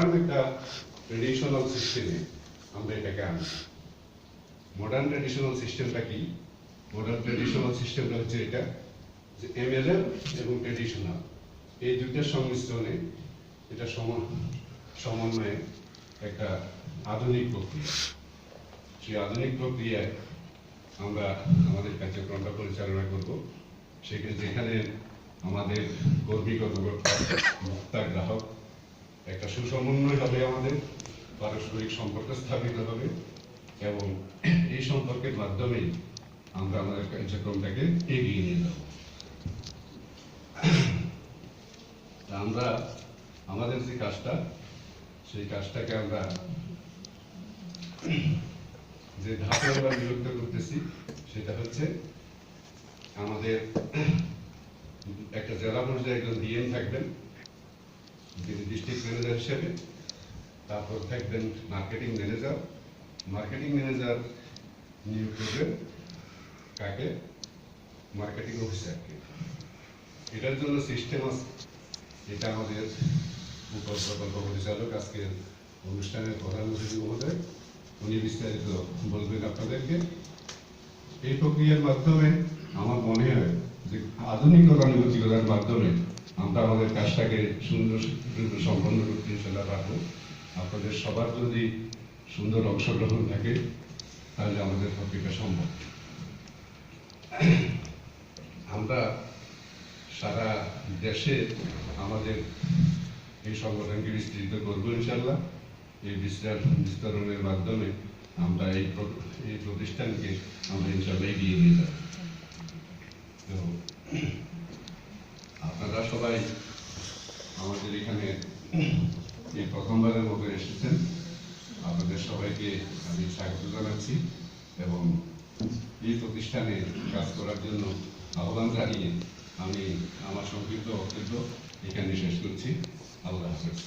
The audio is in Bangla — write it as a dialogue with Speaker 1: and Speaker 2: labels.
Speaker 1: মডার্ন একটা ট্রেডিশনাল সিস্টেমে আমরা এটাকে আনি। মডার্ন ট্রেডিশনাল সিস্টেমটা কি? মডার্ন ট্রেডিশনাল সিস্টেমটা হচ্ছে এটা যে এমএলএম এবং ট্রেডিশনাল এই দুইটার সংমিশ্রণে এটা সমন্বয়ে একটা আধুনিক প্রক্রিয়া। সেই আধুনিক প্রক্রিয়ায় আমরা আমাদের কার্যক্রমটা পরিচালনা করব। সেখানে যেখানে আমাদের কর্মী কর্মকর্তা ভোক্তা গ্রাহক একটা সুসমন্বয় হবে, আমাদের পারস্পরিক সম্পর্ক স্থাপিত হবে এবং এই সম্পর্কের মাধ্যমেই আমরা আমাদের কার্যক্রমটাকে এগিয়ে নিয়ে যাব। আমরা আমাদের যে কাজটা, সেই কাজটাকে আমরা যে ধাপে আমরা বিরক্ত করতেছি সেটা হচ্ছে আমাদের একটা জেলা পর্যায়ে একজন ডিএম থাকবেন, যিনি ডিস্ট্রিক্ট ম্যানেজার হিসেবে। তারপর থাকবেন মার্কেটিং ম্যানেজার। মার্কেটিং ম্যানেজার নিয়োগ করবেন কাকে? মার্কেটিং অফিসারকে। এটার জন্য সিস্টেম আছে। এটা আমাদের উপপ্রকল্প পরিচালক আজকের অনুষ্ঠানের প্রধান অতিথি মহোদয়, উনি বিস্তারিত বলবেন আপনাদেরকে। এই প্রক্রিয়ার মাধ্যমে আমার মনে হয় যে আধুনিকতা নৈতিকতার মাধ্যমে আমরা আমাদের কাজটাকে সুন্দর সম্পন্ন করতে ইনশাল্লাহ পারবো। আপনাদের সবার যদি সুন্দর অংশগ্রহণ থাকে তাহলে আমাদের প্রক্রিয়া সম্ভব। আমরা সারা দেশে আমাদের এই সংগঠনকে বিস্তৃত করবো ইনশাল্লাহ। এই বিস্তরণের মাধ্যমে আমরা এই প্রতিষ্ঠানকে আমরা ইনশাল্লাহ এগিয়ে নিয়ে যাব। তো আপনারা সবাই আমাদের এখানে এই প্রথমবারের মতো এসেছেন। আপনাদের সবাইকে আমি স্বাগত জানাচ্ছি এবং এই প্রতিষ্ঠানে কাজ করার জন্য আহ্বান জানিয়ে আমি আমার সংক্ষিপ্ত বক্তব্য এখানে শেষ করছি। আল্লাহ হাফেজ।